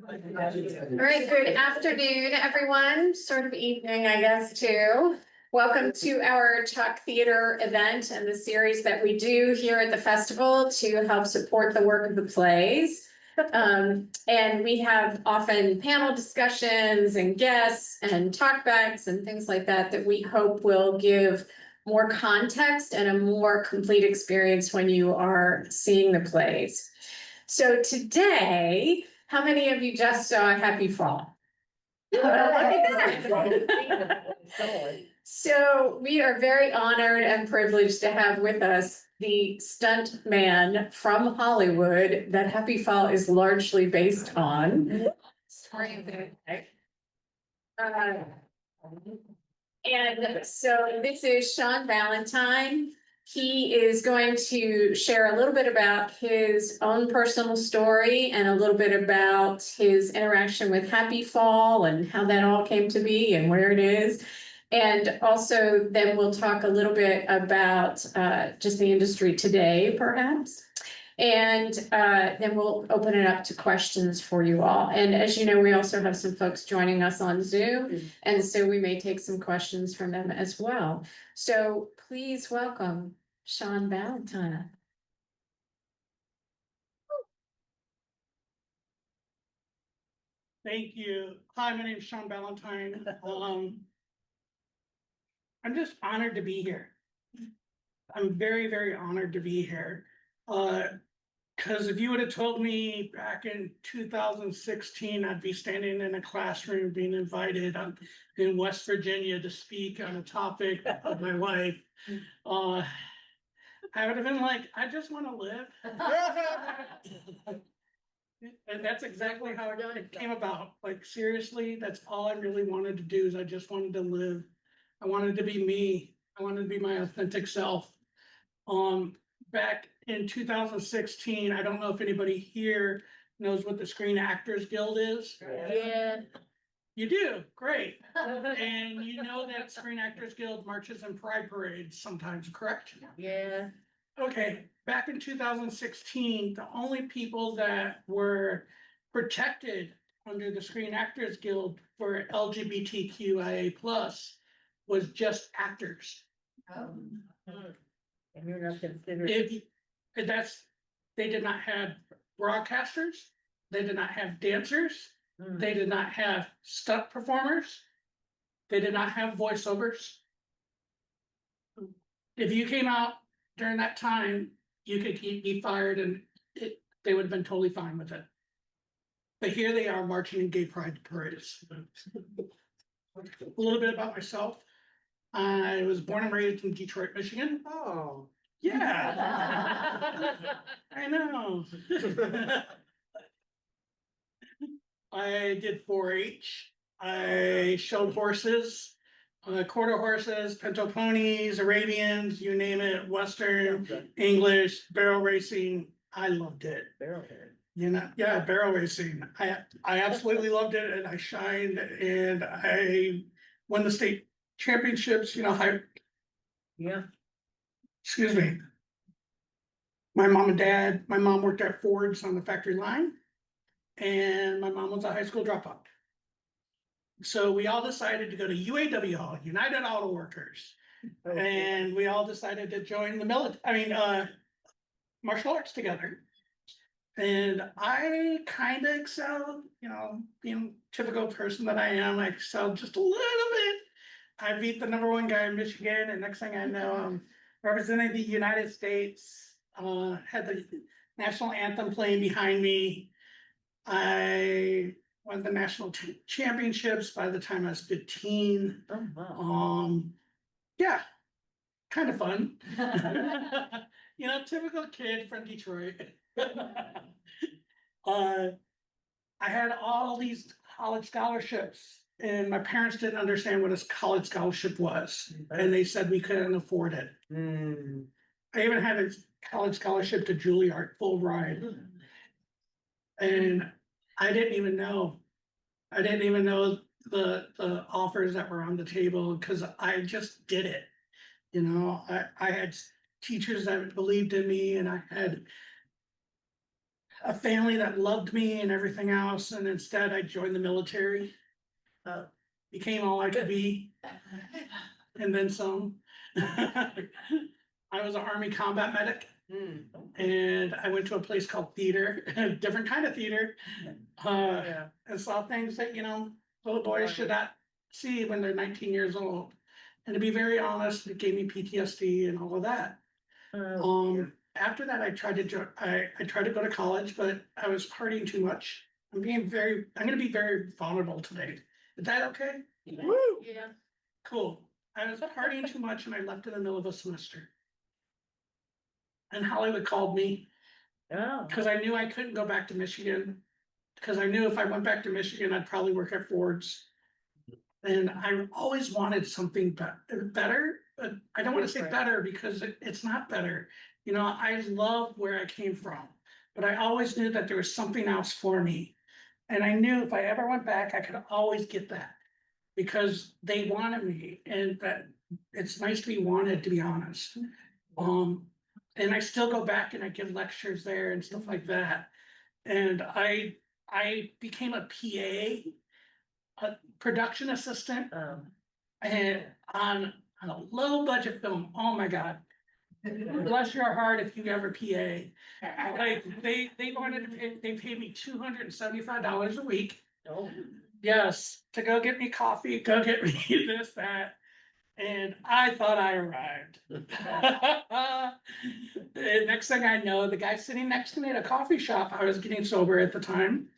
All right, good afternoon, everyone. Sort of evening, I guess, too. Welcome to our Talk Theater event and the series that we do here at the festival to help support the work of the plays. And we have often panel discussions and guests and talkbacks and things like that that we hope will give more context and a more complete experience when you are seeing the plays. So today, how many of you just saw Happy Fall? Look at that. So we are very honored and privileged to have with us the stunt man from Hollywood that Happy Fall is largely based on. And so this is Shawn Valentine. He is going to share a little bit about his own personal story and a little bit about his interaction with Happy Fall and how that all came to be and where it is. And also then we'll talk a little bit about just the industry today, perhaps. And then we'll open it up to questions for you all. And as you know, we also have some folks joining us on Zoom. And so we may take some questions from them as well. So please welcome Shawn Valentine. Thank you. Hi, my name is Shawn Valentine. I'm just honored to be here. I'm very, very honored to be here. Because if you would have told me back in 2016, I'd be standing in a classroom being invited in West Virginia to speak on a topic of my life, I would have been like, I just want to live. And that's exactly how it came about. Like, seriously, that's all I really wanted to do is I just wanted to live. I wanted to be me. I wanted to be my authentic self. Back in 2016, I don't know if anybody here knows what the Screen Actors Guild is. Yeah. You do, great. And you know that Screen Actors Guild marches in pride parades sometimes, correct? Yeah. Okay, back in 2016, the only people that were protected under the Screen Actors Guild for LGBTQIA+ was just actors. And you're not considered. They did not have broadcasters, they did not have dancers, they did not have stunt performers, they did not have voiceovers. If you came out during that time, you could be fired and they would have been totally fine with it. But here they are marching in gay pride parades. A little bit about myself. I was born and raised in Detroit, Michigan. Oh. Yeah. I know. I did 4-H. I showed horses, quarter horses, pinto ponies, Arabians, you name it, Western, English, barrel racing. I loved it. Barrelhead. You know, yeah, barrel racing. I absolutely loved it, and I shined, and I won the state championships. You know, Yeah. excuse me. My mom and dad. My mom worked at Ford's on the factory line, and my mom was a high school dropout. So we all decided to go to UAW Hall, United Auto Workers, and we all decided to join the martial arts together. And I kind of excelled, you know, being typical person that I am, I excelled just a little bit. I beat the #1 guy in Michigan, and next thing I know, I'm representing the United States, had the national anthem playing behind me. I won the national championships by the time I was 15. Oh, wow. Yeah, kind of fun. You know, typical kid from Detroit. I had all these college scholarships, and my parents didn't understand what a college scholarship was, and they said we couldn't afford it. I even had a college scholarship to Juilliard, full ride. And I didn't even know the offers that were on the table because I just did it. You know, I had teachers that believed in me, and I had a family that loved me and everything else, and instead I joined the military. Became all I could be, and then some. I was an Army combat medic, and I went to a place called theater, a different kind of theater. And saw things that, little boys should not see when they're 19 years old. And to be very honest, it gave me PTSD and all of that. After that, I tried to go to college, but I was partying too much. I'm gonna be very vulnerable today. Is that okay? Woo! Yeah. Cool. I was partying too much and I left in the middle of a semester. And Hollywood called me Oh. because I knew I couldn't go back to Michigan. Because I knew if I went back to Michigan, I'd probably work at Ford's. And I always wanted something better, but I don't want to say better because it's not better. I love where I came from, but I always knew that there was something else for me. And I knew if I ever went back, I could always get that because they wanted me, and that it's nice to be wanted, to be honest. And I still go back and I give lectures there and stuff like that. And I became a PA, a production assistant, and on a low budget film. Oh my God. Bless your heart if you ever PA. Like they wanted to they paid me $275 a week. Oh. Yes, to go get me coffee, go get me this, that. And I thought I arrived. And next thing I know, the guy sitting next to me at a coffee shop, I was getting sober at the time.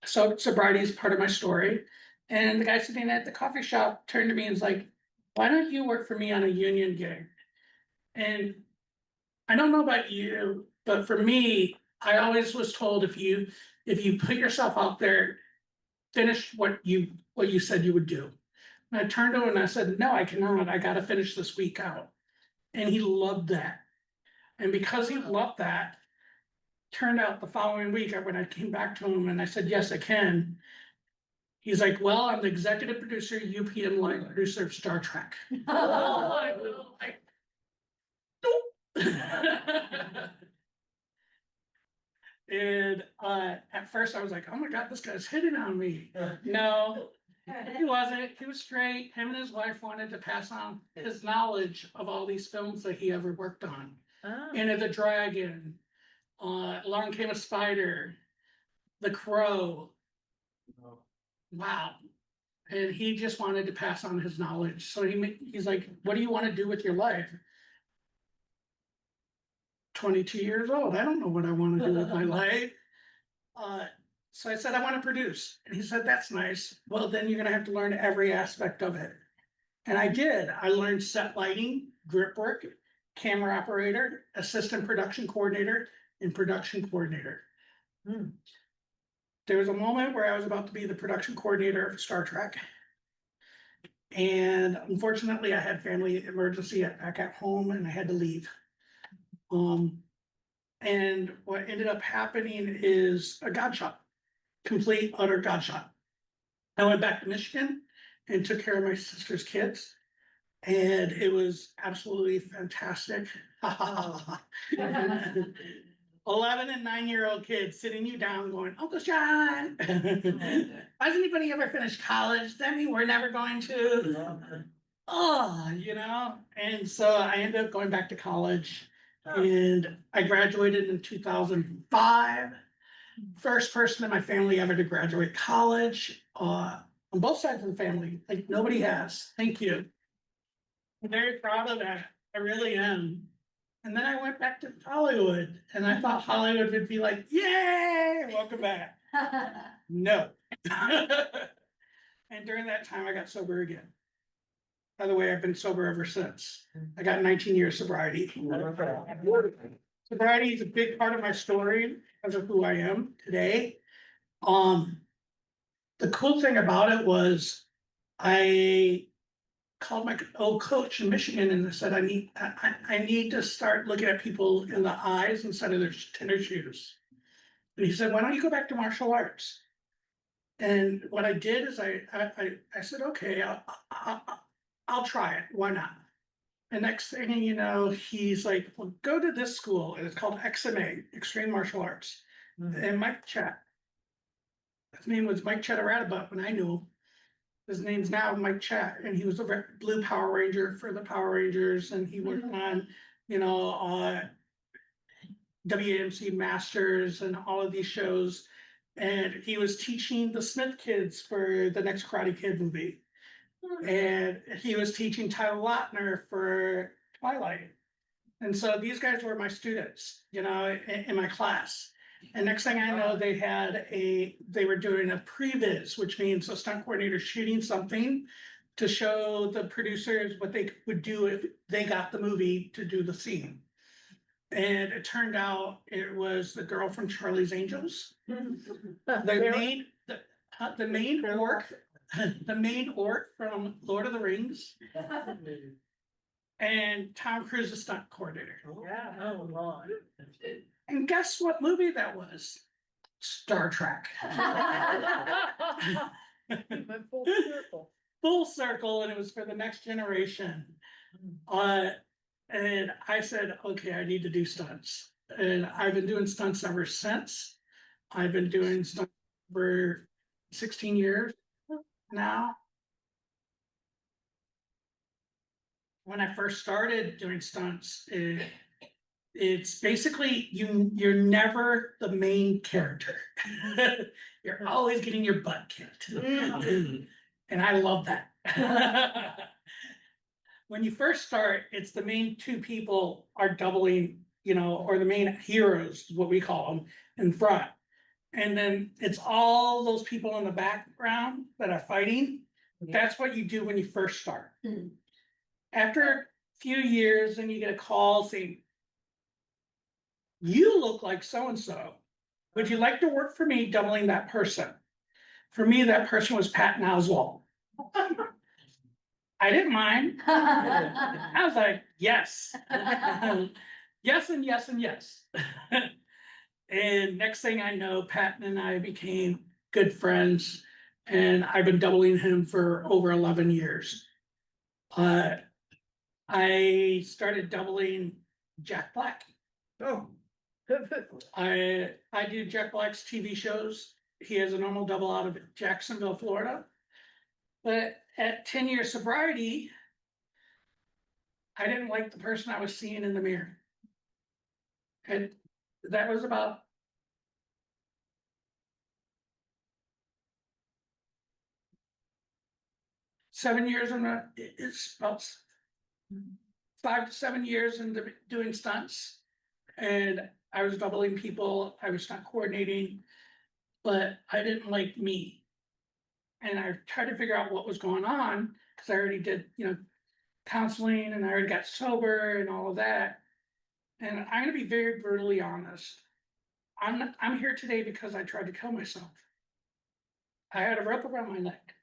So sobriety is part of my story. And the guy sitting at the coffee shop turned to me and was like, "Why don't you work for me on a union gig?" And I don't know about you, but for me, I always was told if you put yourself out there, finish what you said you would do. And I turned to him and I said, "No, I cannot. I got to finish this week out." And he loved that. And because he loved that, turned out the following week when I came back to him and I said, "Yes, I can." He's like, "Well, I'm the executive producer, UPM line producer of Star Trek." I was like, nope. And at first I was like, "Oh my God, this guy's hitting on me." No, he wasn't. He was straight. Him and his wife wanted to pass on his knowledge of all these films that he ever worked on. Enter the Dragon, Along Came a Spider, The Crow. Wow. And he just wanted to pass on his knowledge. So he's like, "What do you want to do with your life?" 22 years old. I don't know what I want to do with my life. So I said, "I want to produce." And he said, "That's nice. Well, then you're going to have to learn every aspect of it." And I did. I learned set lighting, grip work, camera operator, assistant production coordinator, and production coordinator. There was a moment where I was about to be the production coordinator of Star Trek. And unfortunately, I had family emergency back at home and I had to leave. And what ended up happening is a godshot, complete, utter godshot. I went back to Michigan and took care of my sister's kids. And it was absolutely fantastic. 11 and 9-year-old kids sitting you down going, "Uncle Shawn, has anybody ever finished college? That mean we're never going to." Oh, and so I ended up going back to college and I graduated in 2005. First person in my family ever to graduate college, on both sides of the family. Like nobody has. Thank you. I'm very proud of that. I really am. And then I went back to Hollywood and I thought Hollywood would be like, "Yay, welcome back." No. And during that time, I got sober again. By the way, I've been sober ever since. I got 19 years sobriety. Sobriety is a big part of my story because of who I am today. The cool thing about it was I called my old coach in Michigan and I said, I need to start looking at people in the eyes instead of their tennis shoes. And he said, "Why don't you go back to martial arts?" And what I did is I said, "Okay, I'll try it. Why not?" And next thing you know, he's like, well, go to this school, and it's called XMA, Extreme Martial Arts. And Mike Chat, his name was Mike Chatteratabutt when I knew him. His name's now Mike Chat, and he was a blue Power Ranger for the Power Rangers, and he worked on, you know, WAMC Masters and all of these shows. And he was teaching the Smith kids for the next Karate Kid movie. And he was teaching Tyler Lautner for Twilight. And so these guys were my students, you know, in my class. And next thing I know, they were doing a previs, which means a stunt coordinator shooting something to show the producers what they would do if they got the movie to do the scene. And it turned out it was the girl from Charlie's Angels. The main orc, the main orc from Lord of the Rings. And Tom Cruise, is stunt coordinator. Yeah, oh, Lord. And guess what movie that was? Star Trek. Went full circle. Full circle, and it was for the next generation. And I said, okay, I need to do stunts. And I've been doing stunts ever since. I've been doing stunts for 16 years now. When I first started doing stunts, it's basically you're never the main character. You're always getting your butt kicked. And I love that. When you first start, it's the main two people are doubling, you know, or the main heroes, what we call them, in front. And then it's all those people in the background that are fighting. That's what you do when you first start. After a few years, and you get a call saying, you look like so-and-so. Would you like to work for me doubling that person? For me, that person was Patton Oswalt. I didn't mind. I was like, yes. Yes, and yes, and yes. And next thing I know, Patton and I became good friends, and I've been doubling him for over 11 years. I started doubling Jack Black. Oh. I do Jack Black's TV shows. He has a normal double out of Jacksonville, Florida. But at 10 years sobriety, I didn't like the person I was seeing in the mirror. And that was about it's about 5 to 7 years into doing stunts. And I was doubling people, I was stunt coordinating, but I didn't like me. And I tried to figure out what was going on, because I already did, you know, counseling, and I already got sober and all of that. And I'm gonna be very brutally honest. I'm here today because I tried to kill myself. I had a rope around my neck.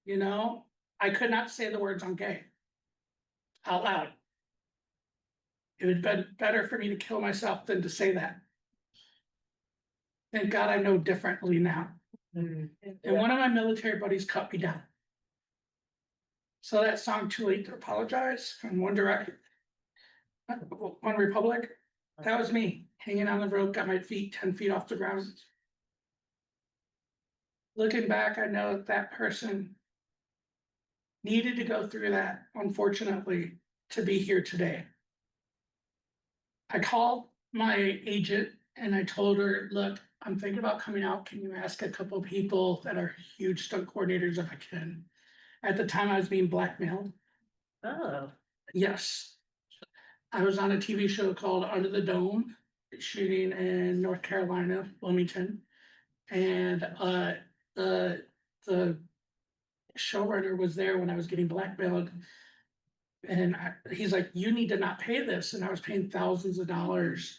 You know, I could not say the words I'm gay out loud. It would have been better for me to kill myself than to say that. Thank God I know differently now. And one of my military buddies cut me down. So that song "Too Late to Apologize" from One Republic, that was me hanging on the rope, got my feet 10 feet off the ground. Looking back, I know that person needed to go through that, unfortunately, to be here today. I called my agent and I told her, look, I'm thinking about coming out. Can you ask a couple of people that are huge stunt coordinators if I can? At the time, I was being blackmailed. Oh. Yes. I was on a TV show called Under the Dome, shooting in North Carolina, Wilmington. And the showrunner was there when I was getting blackmailed. And he's like, you need to not pay this. And I was paying thousands of dollars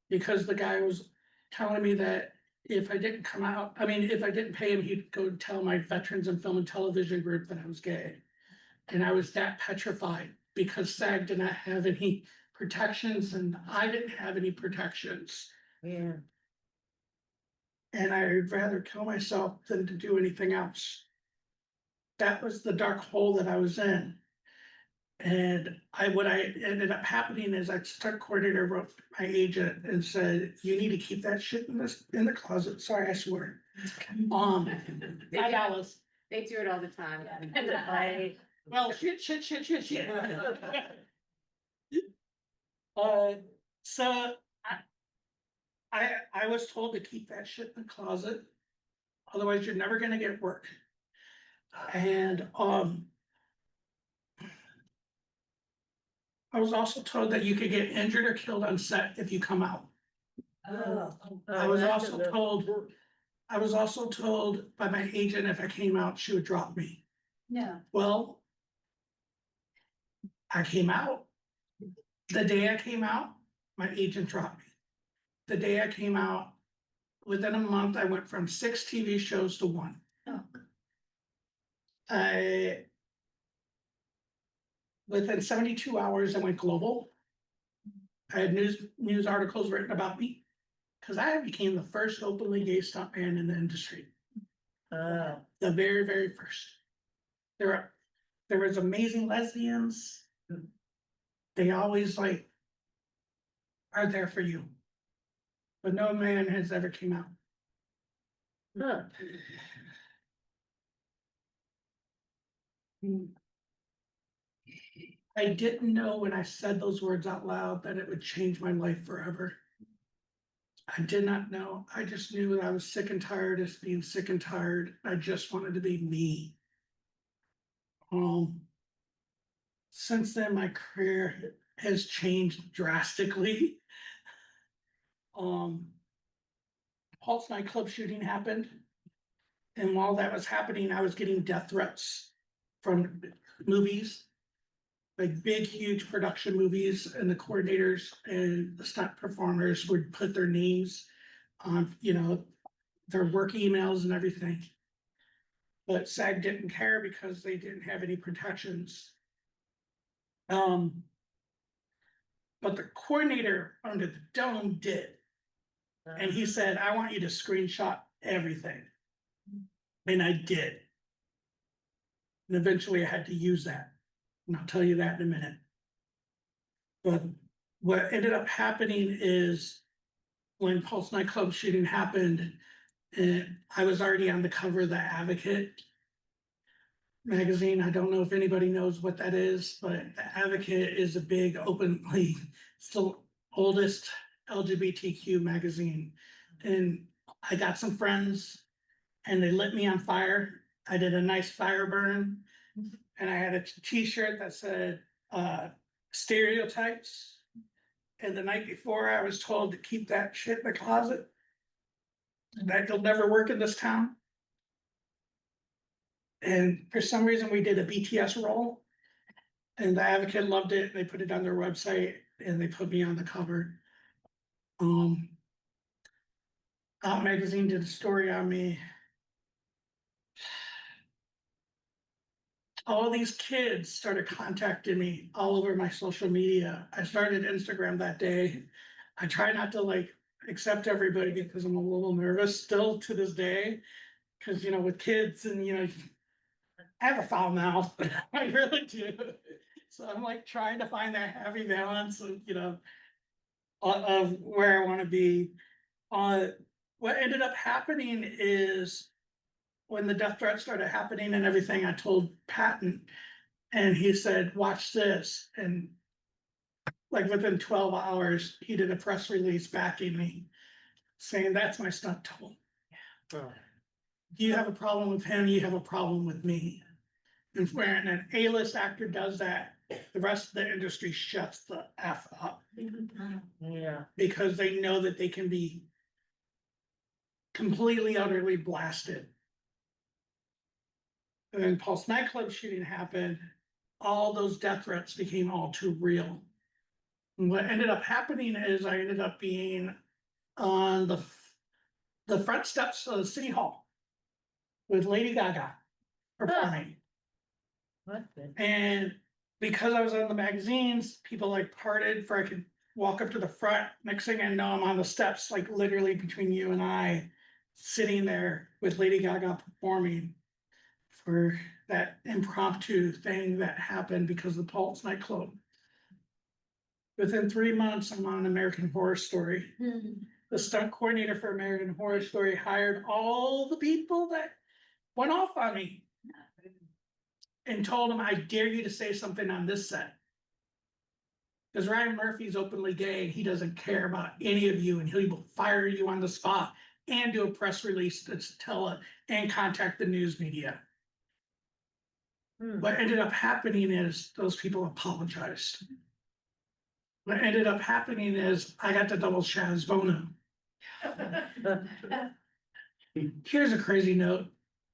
because the guy was telling me that if I didn't come out, I mean, if I didn't pay him, he'd go tell my Veterans in Film and Television group that I was gay. And I was that petrified because SAG did not have any protections and I didn't have any protections. Yeah. And I'd rather kill myself than to do anything else. That was the dark hole that I was in. And what I ended up happening is I stunt coordinator wrote my agent and said, you need to keep that shit in the closet. Sorry, I swear. $5. They do it all the time. I, Well, shit. So I was told to keep that shit in the closet. Otherwise, you're never gonna get work. And I was also told that you could get injured or killed on set if you come out. I was also told by my agent if I came out, she would drop me. Yeah. Well, I came out. The day I came out, my agent dropped me. The day I came out, within a month, I went from 6 TV shows to 1. Within 72 hours, I went global. I had news articles written about me because I became the first openly gay stuntman in the industry. The very, very first. There was amazing lesbians. They always like are there for you. But no man has ever came out. huh. I didn't know when I said those words out loud that it would change my life forever. I did not know. I just knew that I was sick and tired of being sick and tired. I just wanted to be me. Since then, my career has changed drastically. Pulse nightclub shooting happened. And while that was happening, I was getting death threats from movies, like big, huge production movies, and the coordinators and the stunt performers would put their names on, their work emails and everything. But SAG didn't care because they didn't have any protections. But the coordinator under the dome did. And he said, I want you to screenshot everything. And I did. And eventually I had to use that. And I'll tell you that in a minute. But what ended up happening is when Pulse nightclub shooting happened, I was already on the cover of the Advocate magazine. I don't know if anybody knows what that is, but the Advocate is a big, openly, still oldest LGBTQ magazine. And I got some friends and they lit me on fire. I did a nice fire burn and I had a t-shirt that said stereotypes. And the night before I was told to keep that shit in the closet. That you'll never work in this town. And for some reason we did a BTS role. And the Advocate loved it. They put it on their website and they put me on the cover. Out Magazine did a story on me. All these kids started contacting me all over my social media. I started Instagram that day. I try not to accept everybody because I'm a little nervous still to this day. Cause with kids and I have a foul mouth. I really do. So I'm trying to find that happy balance of where I want to be. What ended up happening is when the death threat started happening and everything, I told Patton and he said, watch this. And within 12 hours, he did a press release backing me saying, that's my stunt double. You have a problem with him, you have a problem with me. And when an A-list actor does that, the rest of the industry shuts the F up. Yeah. Because they know that they can be completely, utterly blasted. And then Pulse nightclub shooting happened, all those death threats became all too real. And what ended up happening is I ended up being on the front steps of the City Hall with Lady Gaga performing. What the? And because I was on the magazines, people parted for I could walk up to the front. Next thing I know, I'm on the steps, literally between you and I, sitting there with Lady Gaga performing for that impromptu thing that happened because of the Pulse nightclub. Within 3 months, I'm on American Horror Story. The stunt coordinator for American Horror Story hired all the people that went off on me and told them, I dare you to say something on this set. Because Ryan Murphy's openly gay and he doesn't care about any of you, and he will fire you on the spot and do a press release to tell and contact the news media. What ended up happening is those people apologized. What ended up happening is I got the double Shaz Bono. Here's a crazy note.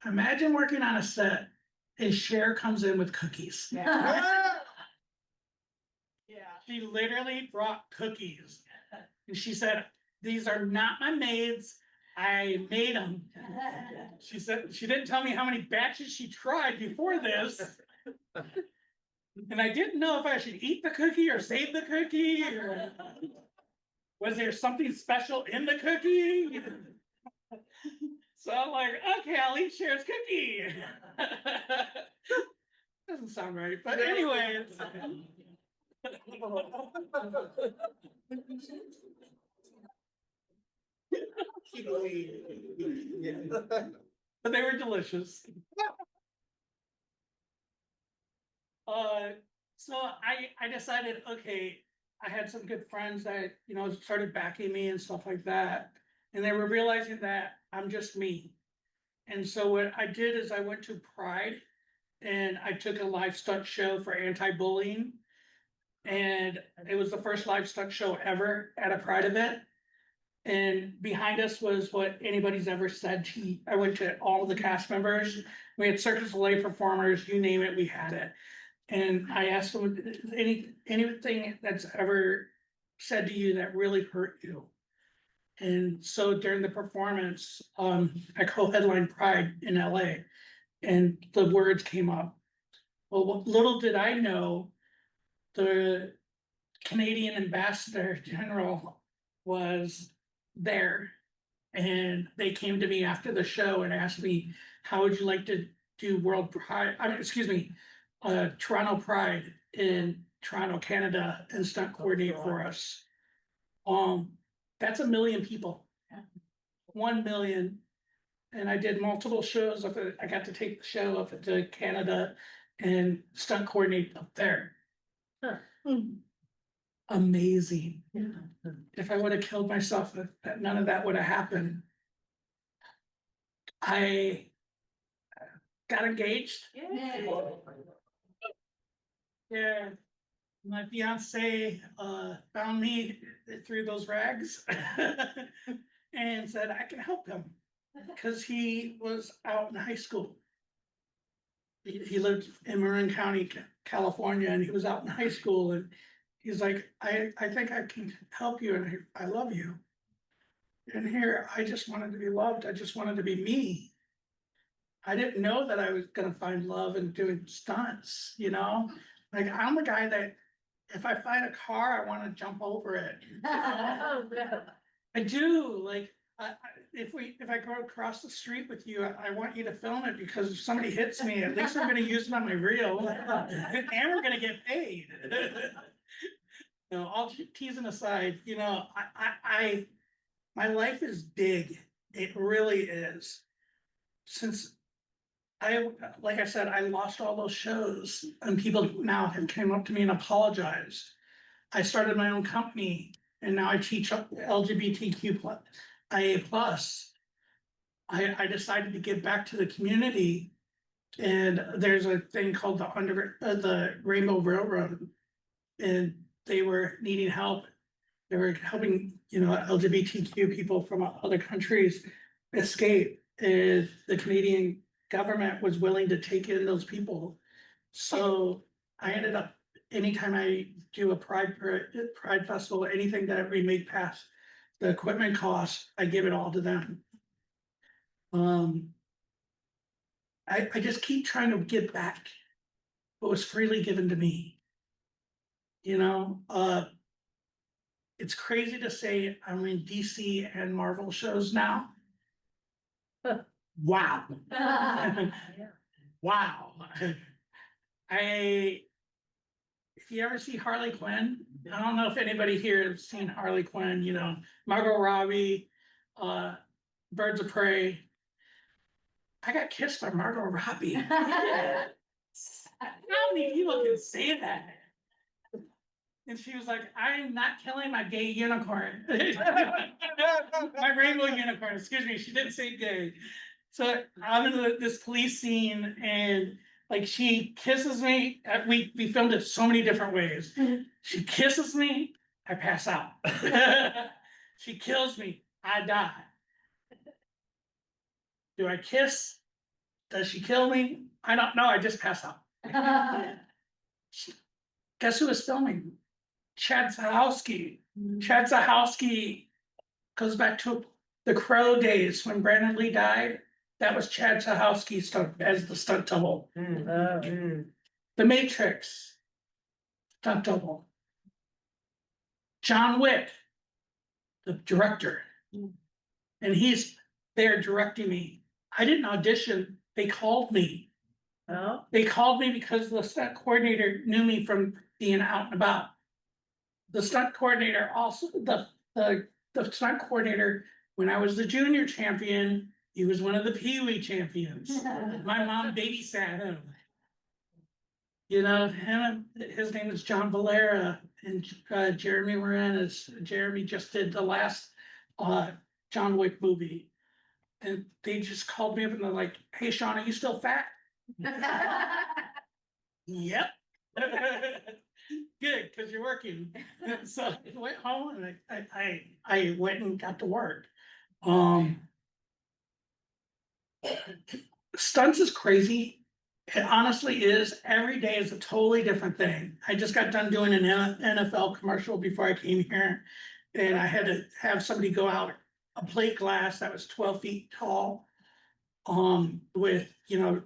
Imagine working on a set and Cher comes in with cookies. Yeah. She literally brought cookies. And she said, these are not my maids. I made them. She said, she didn't tell me how many batches she tried before this. And I didn't know if I should eat the cookie or save the cookie. Or was there something special in the cookie? So I'm like, okay, I'll eat Cher's cookie. Doesn't sound right, but anyways. But they were delicious. So I decided, okay, I had some good friends that, you know, started backing me and stuff like that. And they were realizing that I'm just me. And so what I did is I went to Pride and I took a live stunt show for anti-bullying. And it was the first live stunt show ever at a Pride event. And behind us was what anybody's ever said. I went to all of the cast members. We had Cirque du Soleil performers, you name it, we had it. And I asked them, anything that's ever said to you that really hurt you. And so during the performance, I co-headlined Pride in LA, and the words came up. Well, little did I know, the Canadian Ambassador General was there. And they came to me after the show and asked me, how would you like to do World Pride? Toronto Pride in Toronto, Canada, and stunt coordinate for us. That's 1 million people. 1 million. And I did multiple shows of it. I got to take the show up to Canada and stunt coordinate up there. Amazing. If I would have killed myself, none of that would have happened. I got engaged. Yeah. My fiance found me through those rags and said I can help him because he was out in high school. He lived in Marin County, California, and he was out in high school, and he's like, I think I can help you, and I love you. And here, I just wanted to be loved. I just wanted to be me. I didn't know that I was gonna find love in doing stunts, you know? Like, I'm the guy that if I find a car, I wanna jump over it. I do, like, if I go across the street with you, I want you to film it, because if somebody hits me, at least I'm gonna use it on my reel, and we're gonna get paid. No, all teasing aside, you know, my life is big, it really is. Since like I said, I lost all those shows, and people now have came up to me and apologized. I started my own company, and now I teach LGBTQ IA plus. I decided to give back to the community, and there's a thing called the Rainbow Railroad, and they were needing help. They were helping, you know, LGBTQ people from other countries escape, and the Canadian government was willing to take in those people. So I ended up, anytime I do a Pride festival, anything that we make past the equipment costs, I give it all to them. I just keep trying to give back what was freely given to me. You know, it's crazy to say I'm in DC and Marvel shows now. Wow. wow. If you ever see Harley Quinn, I don't know if anybody here has seen Harley Quinn, you know, Margot Robbie, Birds of Prey. I got kissed by Margot Robbie. How many people can say that? And she was like, I'm not killing my gay unicorn. My rainbow unicorn, excuse me, she didn't say gay. So I'm in this police scene and like she kisses me. We filmed it so many different ways. She kisses me, I pass out. She kills me, I die. Do I kiss? Does she kill me? I don't know, I just pass out. Guess who was filming? Chad Zahowski. Chad Zahowski goes back to the Crow days when Brandon Lee died. That was Chad Zahowski stunt as the stunt double. The Matrix, stunt double. John Wick, the director, and he's there directing me. I didn't audition, they called me. Oh, They called me because the stunt coordinator knew me from being out and about. The stunt coordinator also, the stunt coordinator, when I was the junior champion, he was one of the Pee-wee champions. My mom babysat him. You know, his name is John Valera and Jeremy Moranis. Jeremy just did the last John Wick movie. And they just called me up and they're like, hey, Shawn, are you still fat? Yep. Good, because you're working. So I went home and I went and got to work. Stunts is crazy. It honestly is. Every day is a totally different thing. I just got done doing an NFL commercial before I came here. And I had to have somebody go out a plate glass that was 12 feet tall. With, you know,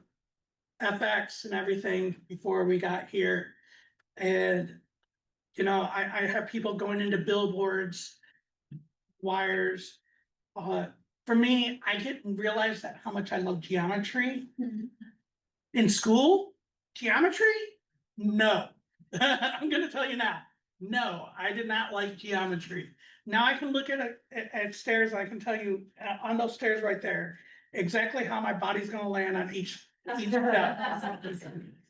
FX and everything before we got here. And, you know, I have people going into billboards, wires. For me, I didn't realize that how much I love geometry. In school, geometry? No. I'm gonna tell you now. No, I did not like geometry. Now I can look at stairs, I can tell you on those stairs right there, exactly how my body's gonna land on each step.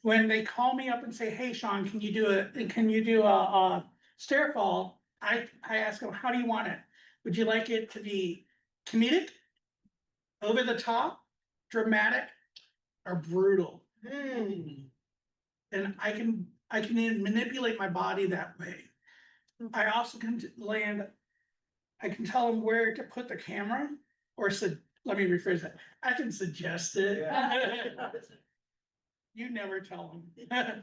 When they call me up and say, hey, Shawn, can you do a stair fall? I ask them, how do you want it? Would you like it to be comedic, over the top, dramatic, or brutal? And I can manipulate my body that way. I also can I can tell them where to put the camera, or let me rephrase that. I can suggest it. You never tell them.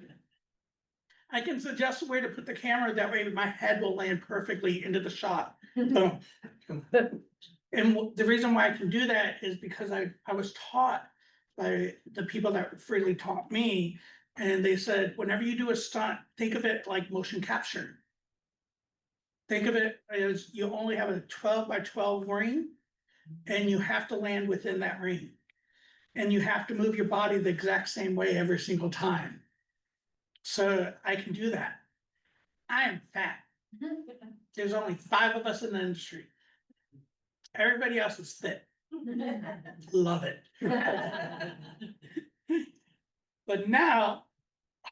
I can suggest where to put the camera, that way my head will land perfectly into the shot. Boom. And the reason why I can do that is because I was taught by the people that freely taught me. And they said, whenever you do a stunt, think of it like motion capture. Think of it as you only have a 12 by 12 ring and you have to land within that ring. And you have to move your body the exact same way every single time. So I can do that. I am fat. There's only 5 of us in the industry. Everybody else is fit. Love it. But now,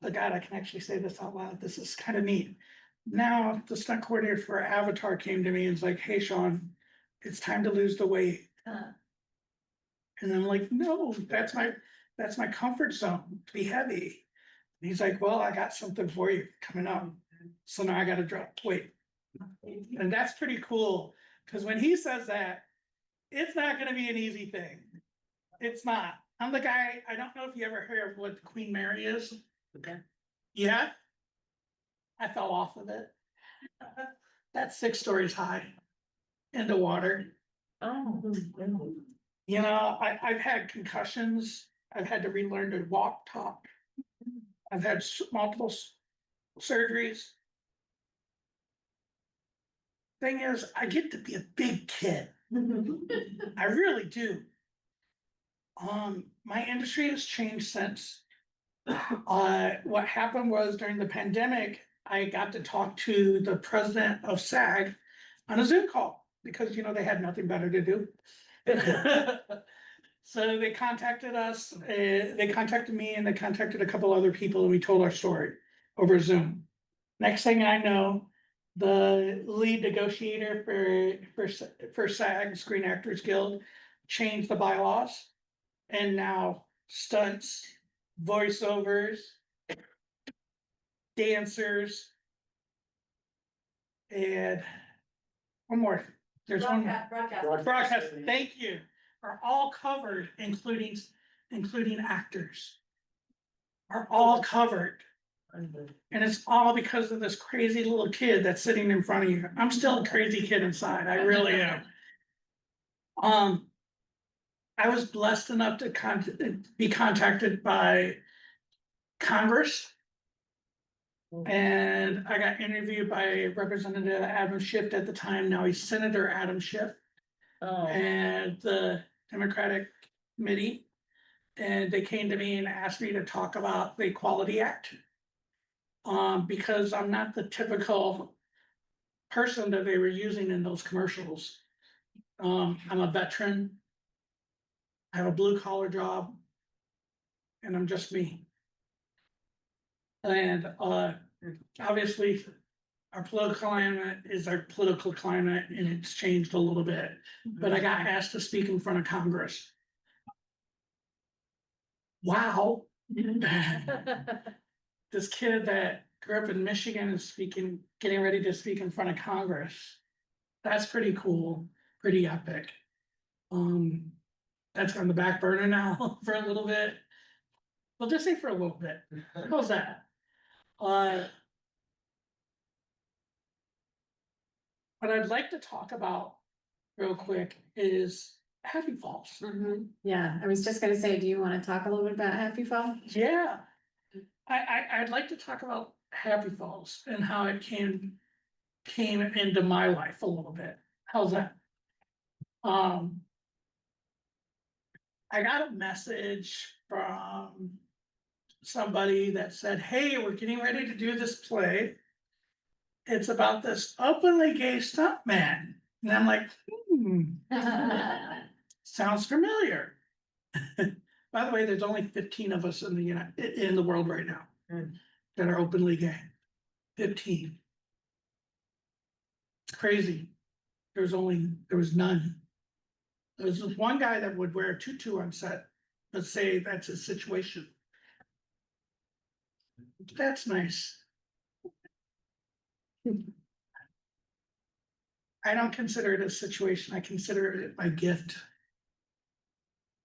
oh God, I can actually say this out loud. This is kind of neat. Now the stunt coordinator for Avatar came to me and was like, hey, Shawn, it's time to lose the weight. And I'm like, no, that's my comfort zone, to be heavy. And he's like, well, I got something for you coming up. So now I got to drop weight. And that's pretty cool. Because when he says that, it's not going to be an easy thing. It's not. I'm the guy, I don't know if you ever heard of what Queen Mary is. okay. Yeah. I fell off of it. That's 6 stories high into water. Oh. You know, I've had concussions. I've had to relearn to walk, talk. I've had multiple surgeries. Thing is, I get to be a big kid. I really do. My industry has changed since. What happened was during the pandemic, I got to talk to the president of SAG on a Zoom call because, they had nothing better to do. So they contacted us, they contacted me and they contacted a couple other people and we told our story over Zoom. Next thing I know, the lead negotiator for SAG, Screen Actors Guild, changed the bylaws. And now stunts, voiceovers, dancers. And one more, there's one. Broadcast, thank you, are all covered, including actors. Are all covered. And it's all because of this crazy little kid that's sitting in front of you. I'm still a crazy kid inside, I really am. I was blessed enough to be contacted by Congress. And I got interviewed by Representative Adam Schiff at the time, now he's Senator Adam Schiff. Oh, And the Democratic Committee. And they came to me and asked me to talk about the Equality Act. Because I'm not the typical person that they were using in those commercials. I'm a veteran. I have a blue collar job. And I'm just me. And obviously our political climate is our political climate and it's changed a little bit. But I got asked to speak in front of Congress. Wow. This kid that grew up in Michigan is getting ready to speak in front of Congress. That's pretty cool, pretty epic. That's on the back burner now for a little bit. We'll just say for a little bit. How's that? What I'd like to talk about real quick is Happy Falls. Yeah, I was just gonna say, do you wanna talk a little bit about Happy Fall? Yeah. I'd like to talk about Happy Falls and how it came into my life a little bit. How's that? I got a message from somebody that said, hey, we're getting ready to do this play. It's about this openly gay stuntman. And I'm like, sounds familiar. By the way, there's only 15 of us in the world right now that are openly gay. 15. It's crazy. There was none. There was this one guy that would wear a tutu on set. Let's say that's his situation. That's nice. I don't consider it a situation. I consider it my gift.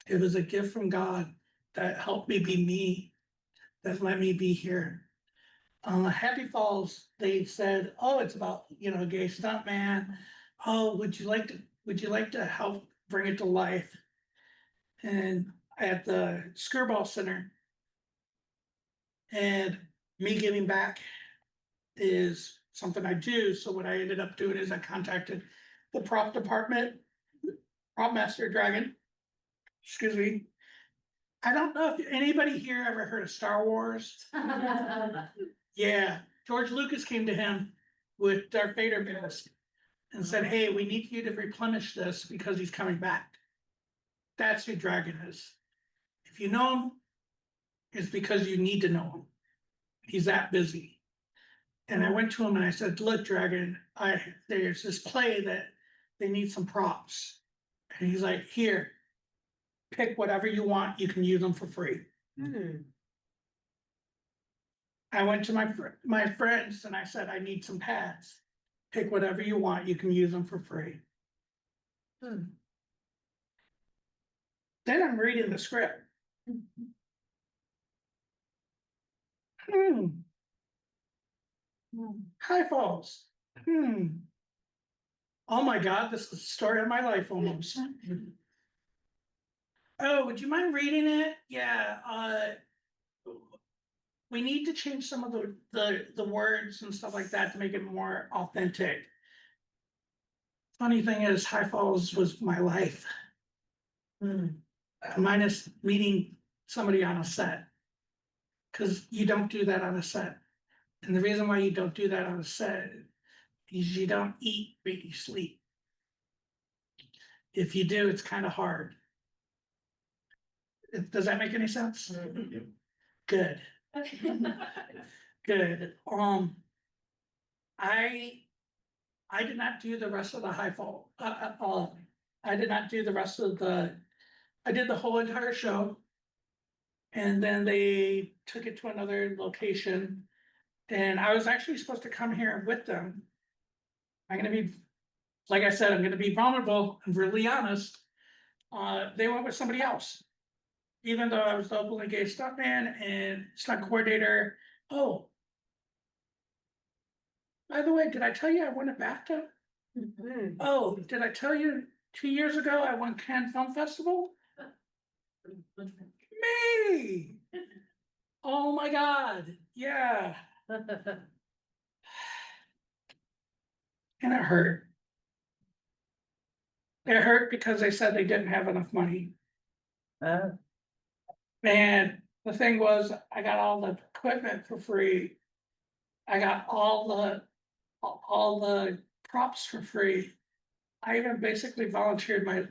It was a gift from God that helped me be me, that let me be here. Happy Falls, they said, oh, it's about, a gay stuntman. Oh, would you like to help bring it to life? And at the Skirball Center, and me giving back is something I do. So what I ended up doing is I contacted the prop department, prop master Dragon. Excuse me. I don't know if anybody here ever heard of Star Wars. Yeah, George Lucas came to him with Darth Vader mask and said, hey, we need you to replenish this because he's coming back. That's who Dragon is. If you know him, it's because you need to know him. He's that busy. And I went to him and I said, look, Dragon, there's this play that they need some props. And he's like, here, pick whatever you want, you can use them for free. I went to my friends and I said, I need some pads. Pick whatever you want, you can use them for free. Then I'm reading the script. High Falls. Oh my God, this is the story of my life almost. Oh, would you mind reading it? Yeah, we need to change some of the words and stuff like that to make it more authentic. Funny thing is, High Falls was my life. minus meeting somebody on a set. Cause you don't do that on a set. And the reason why you don't do that on a set is you don't eat, but you sleep. If you do, it's kind of hard. Does that make any sense? Good, good. I did not do the rest of the high fall. I did not do the rest of I did the whole entire show. And then they took it to another location. And I was actually supposed to come here with them. I'm gonna be, like I said, I'm gonna be vulnerable and really honest. They went with somebody else. Even though I was the Openly Gay Stuntman and stunt coordinator. Oh. By the way, did I tell you I won a BAFTA? Oh, did I tell you 2 years ago I won Cannes Film Festival? Me! Oh my God, yeah. And it hurt. It hurt because they said they didn't have enough money. And the thing was, I got all the equipment for free. I got all the props for free. I even basically volunteered my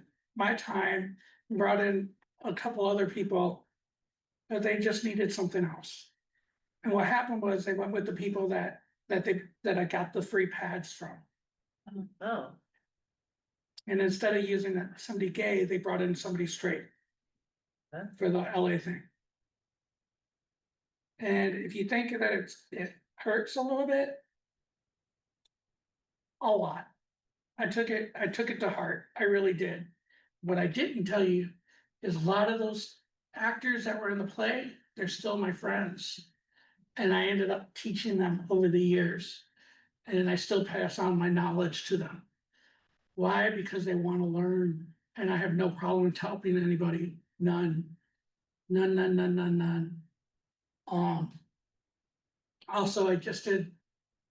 time, and brought in a couple other people, but they just needed something else. And what happened was they went with the people that I got the free pads from. Oh, And instead of using somebody gay, they brought in somebody straight Huh? for the LA thing. And if you think that it hurts a little bit, a lot. I took it to heart. I really did. What I didn't tell you is a lot of those actors that were in the play, they're still my friends. And I ended up teaching them over the years. And I still pass on my knowledge to them. Why? Because they want to learn. And I have no problem with helping anybody. None. None. Also, I just did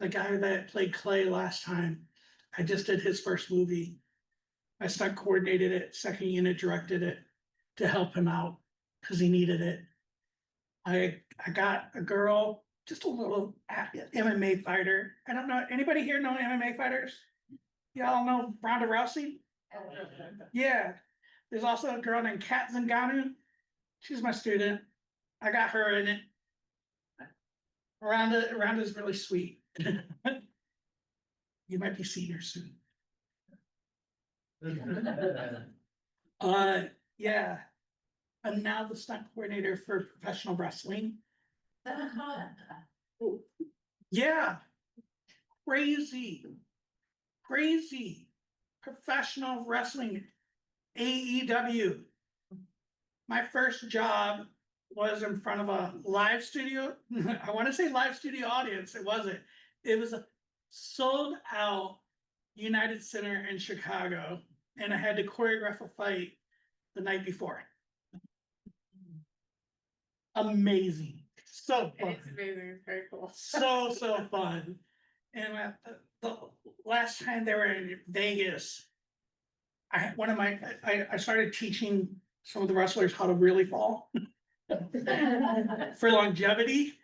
the guy that played Clay last time. I just did his first movie. I stunt coordinated it, second unit directed it to help him out because he needed it. I got a girl, just a little MMA fighter. I don't know, anybody here know MMA fighters? Y'all know Ronda Rousey? Yeah. There's also a girl named Kat Zingano. She's my student. I got her in it. Rhonda's really sweet. You might be seeing her soon. Yeah. I'm now the stunt coordinator for professional wrestling. Yeah. Crazy. Professional wrestling. AEW. My first job was in front of a live studio. I want to say live studio audience. It wasn't. It was a sold out United Center in Chicago. And I had to choreograph a fight the night before. Amazing. So fun. It's amazing, it's very cool. So fun. And the last time they were in Vegas, I started teaching some of the wrestlers how to really fall for longevity.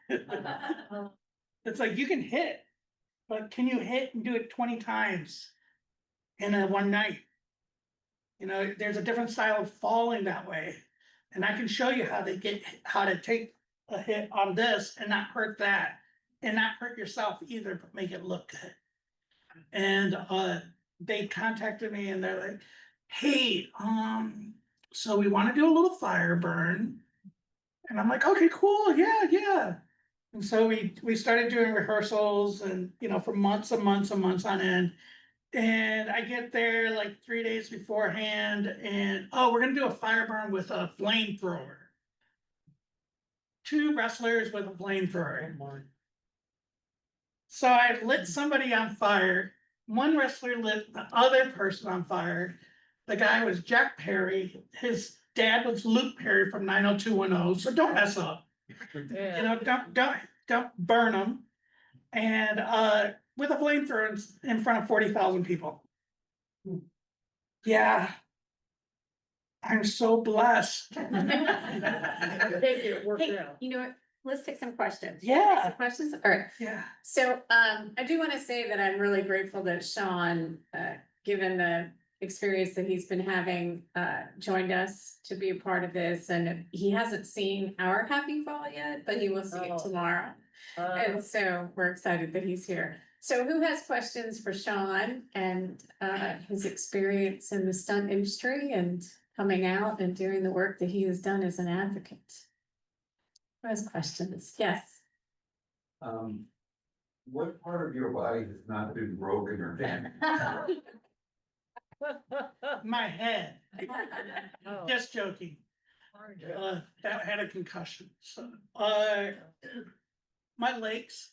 It's like you can hit, but can you hit and do it 20 times in one night? You know, there's a different style of falling that way. And I can show you how to take a hit on this and not hurt that, and not hurt yourself either, but make it look good. And they contacted me and they're like, hey, so we want to do a little fire burn. And I'm like, okay, cool, yeah. And so we started doing rehearsals and, you know, for months and months on end. And I get there like 3 days beforehand and, oh, we're gonna do a fire burn with a flamethrower. 2 wrestlers with a flamethrower. So I lit somebody on fire. One wrestler lit the other person on fire. The guy was Jack Perry. His dad was Luke Perry from 90210. So don't mess up. You know, don't burn them. And with a flamethrower in front of 40,000 people. Yeah. I'm so blessed. Take it, work Hey, it out. you know what? Let's take some questions. Yeah. Some questions? All right. Yeah. So, I do want to say that I'm really grateful that Shawn, given the experience that he's been having, joined us to be a part of this. And he hasn't seen our happy fall yet, but he will see it Oh. tomorrow. And so we're excited that he's here. So who has questions for Shawn and, his experience in the stunt industry and coming out and doing the work that he has done as an advocate? Who has questions? Yes. What part of your body has not been broken or damaged? My head, Oh. just joking. That had a concussion, so, my legs.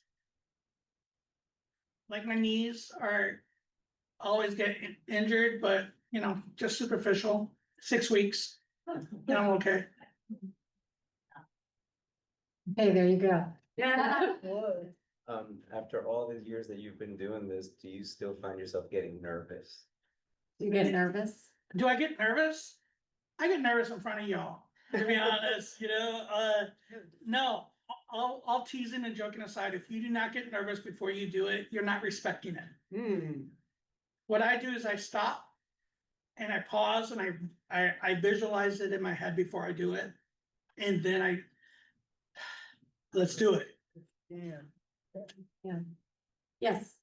Like my knees are always get injured, but you know, just superficial, 6 weeks, and I'm okay. Hey, there you go. After all these years that you've been doing this, do you still find yourself getting nervous? You get nervous? Do I get nervous? I get nervous in front of y'all, to be honest, you know, no, all teasing and joking aside, if you do not get nervous before you do it, you're not respecting it. What I do is I stop and I pause and I visualize it in my head before I do it. And then let's do it. Yeah. Yes.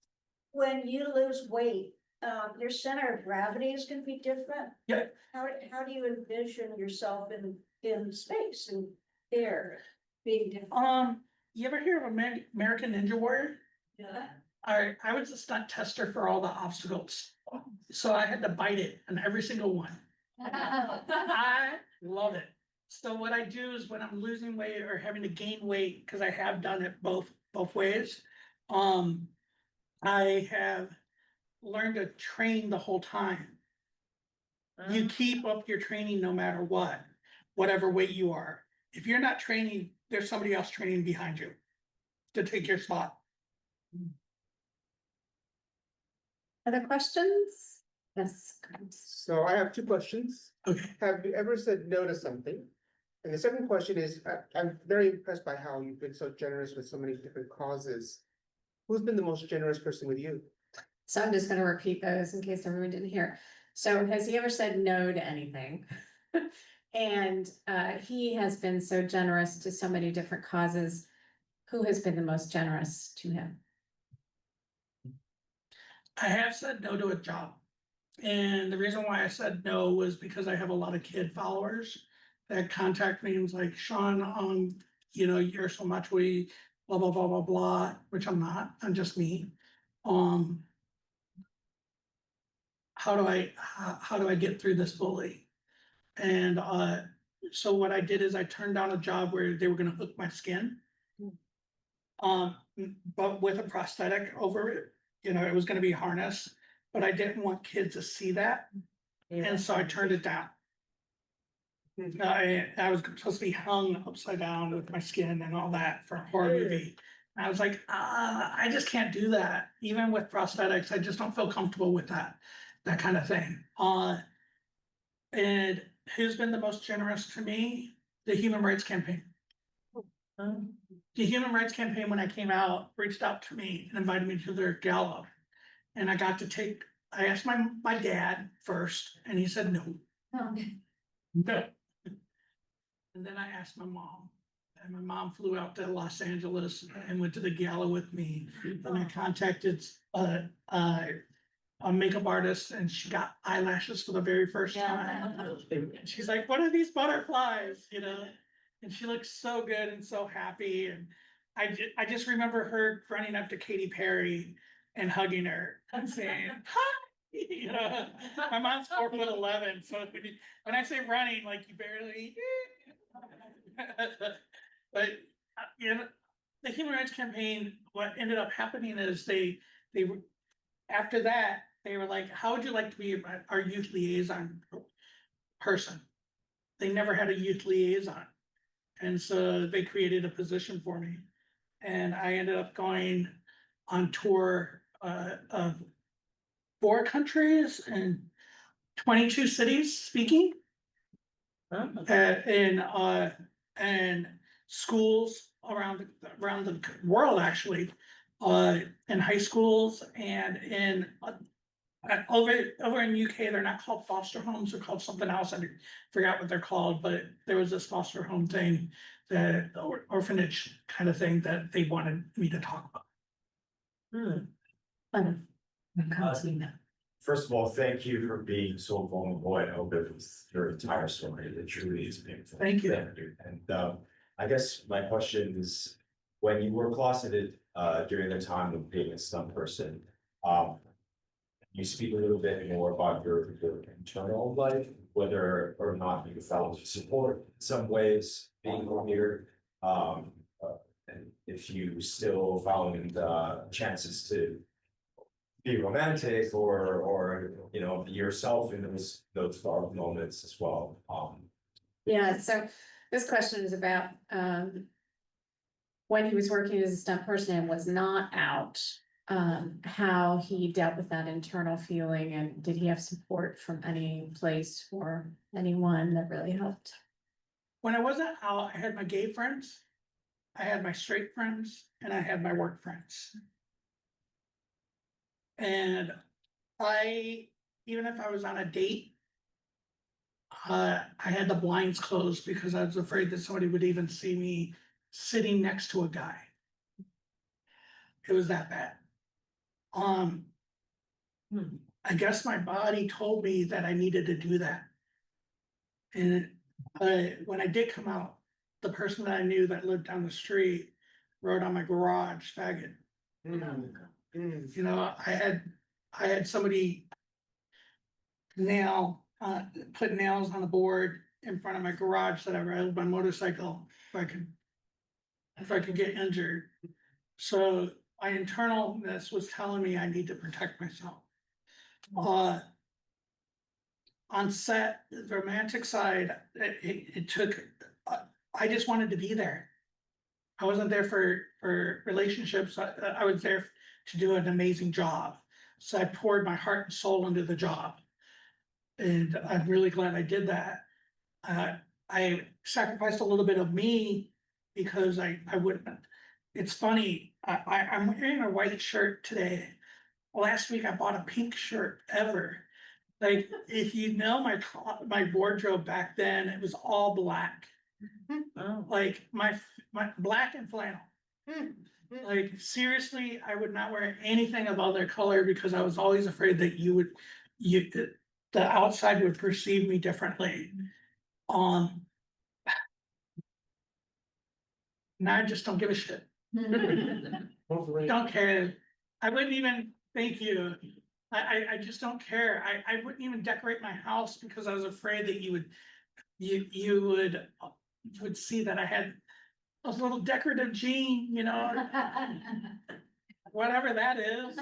When you lose weight, your center of gravity is gonna be different. Yeah. How do you envision yourself in space and air being different? You ever hear of American Ninja Warrior? Yeah. I was a stunt tester for all the obstacles, so I had to bite it on every single one. I love it. So what I do is when I'm losing weight or having to gain weight, because I have done it both ways, I have learned to train the whole time. You keep up your training no matter what, whatever weight you are. If you're not training, there's somebody else training behind you to take your spot. Other questions? Yes. So I have two questions. Okay. Have you ever said no to something? And the second question is, I'm very impressed by how you've been so generous with so many different causes. Who's been the most generous person with you? So I'm just gonna repeat those in case everyone didn't hear. So has he ever said no to anything? And he has been so generous to so many different causes. Who has been the most generous to him? I have said no to a job. And the reason why I said no was because I have a lot of kid followers that contact me and was like, Shawn, you know, you're so much blah, blah, blah, blah, blah, which I'm not, I'm just me. How do I get through this bully? And so what I did is I turned down a job where they were gonna hook my skin. But with a prosthetic over it, you know, it was gonna be harness, but I didn't want kids to see that, and so I turned it down. I was supposed to be hung upside down with my skin and all that for a horror movie. I was like, I just can't do that, even with prosthetics, I just don't feel comfortable with that kind of thing. And who's been the most generous to me? The Human Rights Campaign. The Human Rights Campaign, when I came out, reached out to me and invited me to their gala. And I asked my dad first, and he said no. No. And then I asked my mom, and my mom flew out to Los Angeles and went to the gala with me. And I contacted a makeup artist, and she got eyelashes for the very first time. And she's like, what are these butterflies, you know? And she looks so good and so happy, and I just remember her running up to Katy Perry and hugging her and saying, hi, you know, my mom's 4'11", so when I say running, like you barely. But you know, the Human Rights Campaign, what ended up happening is they after that, they were like, how would you like to be our youth liaison person? They never had a youth liaison. And so they created a position for me. And I ended up going on tour of 4 countries and 22 cities speaking. and schools around the world, actually. In high schools and in, over in UK, they're not called foster homes, they're called something else, I forgot what they're called, but there was this foster home thing, that orphanage kind of thing that they wanted me to talk about. First of all, thank you for being so vulnerable and open with your entire story. It truly is painful. Thank you. And I guess my question is, when you were closeted during the time of being a stunt person, you speak a little bit more about your internal life, whether or not you felt support in some ways being here. And if you still found chances to be romantic or you know, be yourself in those dark moments as well. Yeah, so this question is about, when he was working as a stunt person and was not out, how he dealt with that internal feeling, and did he have support from any place or anyone that really helped? When I wasn't out, I had my gay friends, I had my straight friends, and I had my work friends. And even if I was on a date, I had the blinds closed because I was afraid that somebody would even see me sitting next to a guy. It was that bad. I guess my body told me that I needed to do that. And when I did come out, the person that I knew that lived down the street wrote on my garage, faggot. You know, I had somebody put nails on a board in front of my garage that I rode my motorcycle if I could get injured. So my internalness was telling me I need to protect myself. On set, the romantic side, it took, I just wanted to be there. I wasn't there for relationships. I was there to do an amazing job. So I poured my heart and soul into the job. And I'm really glad I did that. I sacrificed a little bit of me because I wouldn't. It's funny, I'm wearing a white shirt today. Last week I bought a pink shirt ever. Like, if you know my wardrobe back then, it was all black. Like my black and flannel. Like, seriously, I would not wear anything of other color because I was always afraid that the outside would perceive me differently. Now I just don't give a shit. Don't care. I wouldn't even, thank you. I just don't care. I wouldn't even decorate my house because I was afraid that you would see that I had a little decorative gene, you know, whatever that is,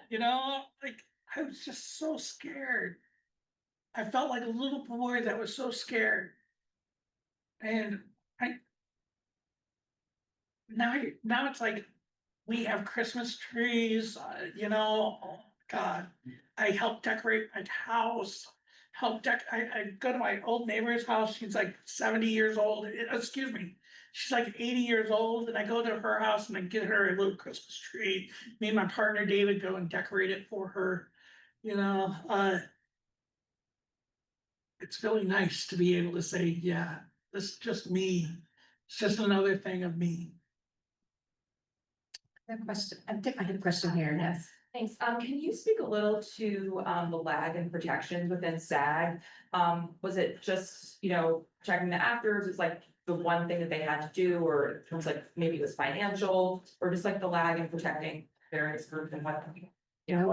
you know, like, I was just so scared. I felt like a little boy that was so scared. And now it's like, we have Christmas trees, you know, oh God. I helped decorate my house, I go to my old neighbor's house, she's like 70 years old, excuse me. She's like 80 years old, and I go to her house and I get her a little Christmas tree. Me and my partner David go and decorate it for her, you know, it's really nice to be able to say, yeah, this is just me. It's just another thing of me. I have a question. I think I had a question here, yes. Thanks. Can you speak a little to the lag and protections within SAG? Was it just, you know, checking the actors is like the one thing that they had to do, or in terms like maybe it was financial, or just like the lag and protecting various groups and what? You know,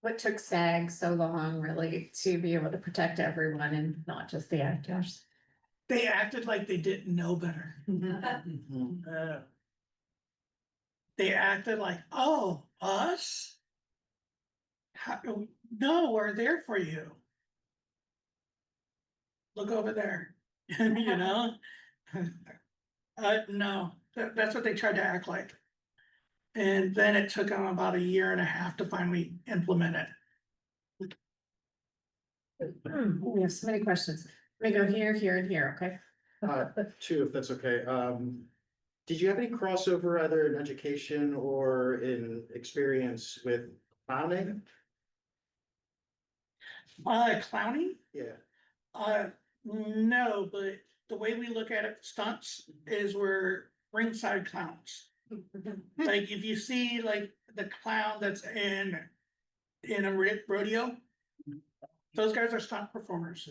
what took SAG so long really to be able to protect everyone and not just the actors? They acted like they didn't know better. They acted like, oh, us? No, we're there for you. Look over there, you know? No, that's what they tried to act like. And then it took them about 1.5 years to finally implement it. We have so many questions. We go here, here, and here, okay? Two, if that's okay. Did you have any crossover either in education or in experience with clowning? Clowning? Yeah. No, but the way we look at it, stunts, is we're ringside clowns. Like, if you see like the clown that's in a rodeo, those guys are stunt performers.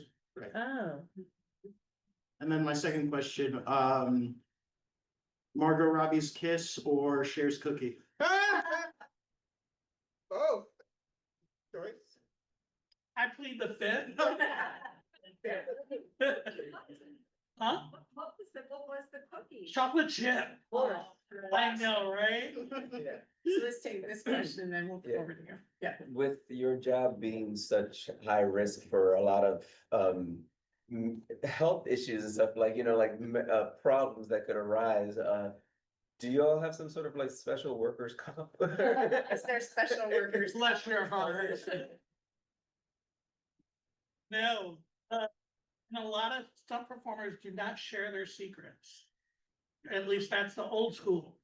Oh. And then my second question, Margot Robbie's kiss or Cher's cookie? Oh. Joyce? I plead the fifth. Huh? What was the cookie? Chocolate chip. I know, right? So let's take this question and then we'll go over to you. Yeah. With your job being such high risk for a lot of health issues and stuff, like, problems that could arise, do you all have some sort of like special workers comp? Is there special workers? Bless your heart. No, and a lot of stunt performers do not share their secrets. At least that's the old school.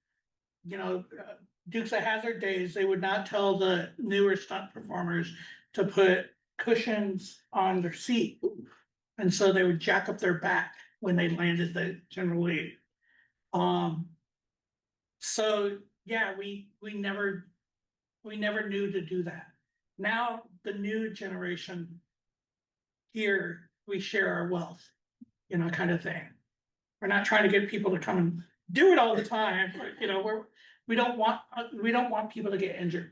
Dukes of Hazzard days, they would not tell the newer stunt performers to put cushions on their seat. And so they would jack up their back when they landed generally. So yeah, we never knew to do that. Now, the new generation here, we share our wealth, kind of thing. We're not trying to get people to come and do it all the time, but, we don't want people to get injured.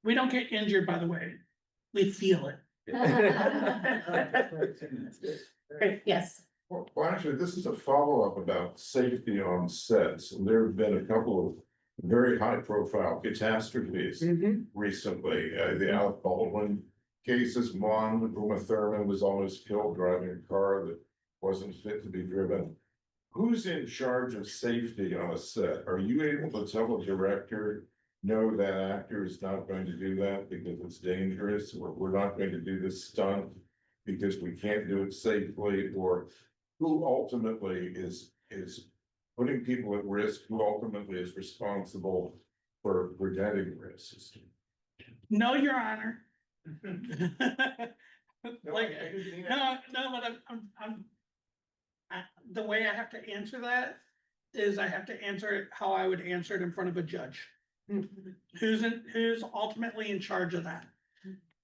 We don't get injured, by the way. We feel it. Great, yes. Well, actually, this is a follow-up about safety on sets. And there have been a couple of very high-profile catastrophes recently. The Alec Baldwin case is one. Uma Thurman was almost killed driving a car that wasn't fit to be driven. Who's in charge of safety on a set? Are you able to tell a director, no, that actor is not going to do that because it's dangerous, or we're not going to do this stunt because we can't do it safely? Or who ultimately is putting people at risk? Who ultimately is responsible for preventing risks? No, Your Honor. Like, I didn't mean it. no, but the way I have to answer that is I have to answer it how I would answer it in front of a judge. Who's ultimately in charge of that?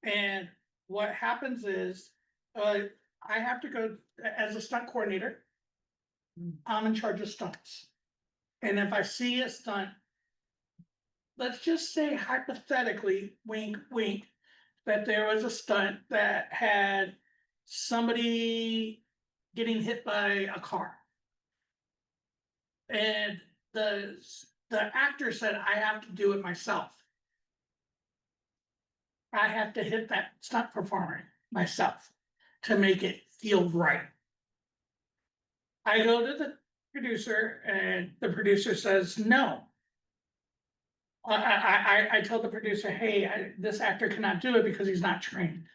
And what happens is, I have to go as a stunt coordinator. I'm in charge of stunts. And if I see a stunt, let's just say hypothetically, wink, wink, that there was a stunt that had somebody getting hit by a car. And the actor said, I have to do it myself. I have to hit that stunt performer myself to make it feel right. I go to the producer and the producer says, no. I tell the producer, hey, this actor cannot do it because he's not trained.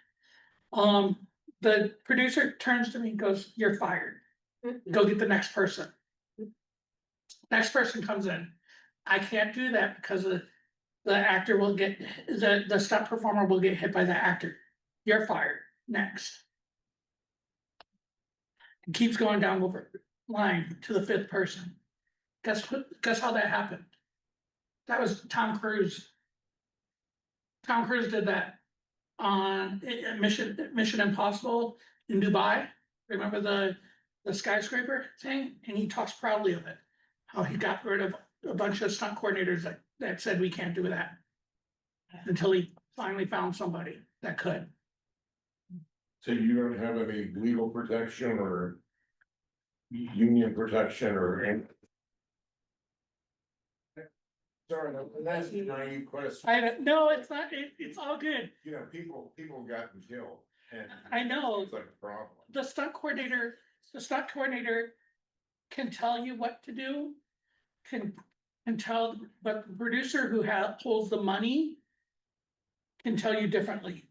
The producer turns to me and goes, you're fired. Go get the next person. Next person comes in. I can't do that because the actor will get, the stunt performer will get hit by the actor. You're fired. Next. It keeps going down the line to the fifth person. Guess how that happened? That was Tom Cruise. Tom Cruise did that on Mission Impossible in Dubai. Remember the skyscraper thing? And he talks proudly of it. How he got rid of a bunch of stunt coordinators that said we can't do that. Until he finally found somebody that could. So you don't have any legal protection or union protection or any? Sorry, that's a naive question. No, it's not, it's all good. People gotten killed. And I know. it's like a problem. The stunt coordinator can tell you what to do. Can tell, but the producer who holds the money can tell you differently.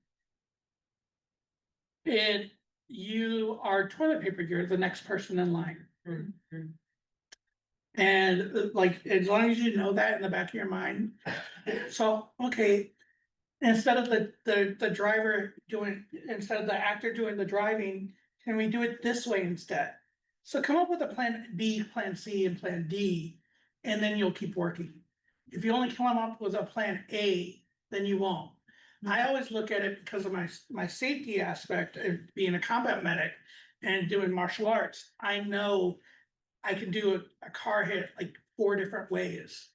And you are toilet paper, you're the next person in line. And like, as long as you know that in the back of your mind, so, okay. Instead of the driver doing, instead of the actor doing the driving, can we do it this way instead? So come up with a plan B, plan C, and plan D, and then you'll keep working. If you only come up with a plan A, then you won't. I always look at it because of my safety aspect of being a combat medic and doing martial arts. I know I can do a car hit like 4 different ways.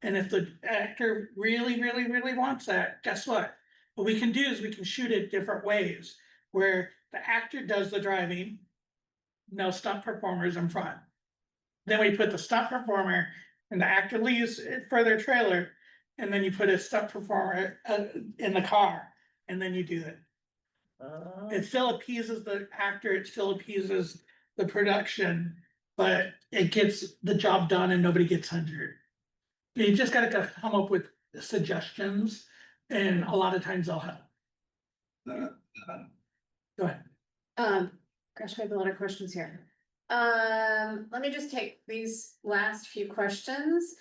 And if the actor really, really, really wants that, guess what? What we can do is we can shoot it different ways, where the actor does the driving, no stunt performers in front. Then we put the stunt performer and the actor leaves it for their trailer, and then you put a stunt performer in the car, and then you do it. It still appeases the actor, it still appeases the production, but it gets the job done and nobody gets injured. You just gotta come up with suggestions, and a lot of times they'll help. Go ahead. Gosh, we have a lot of questions here. Let me just take these last few questions.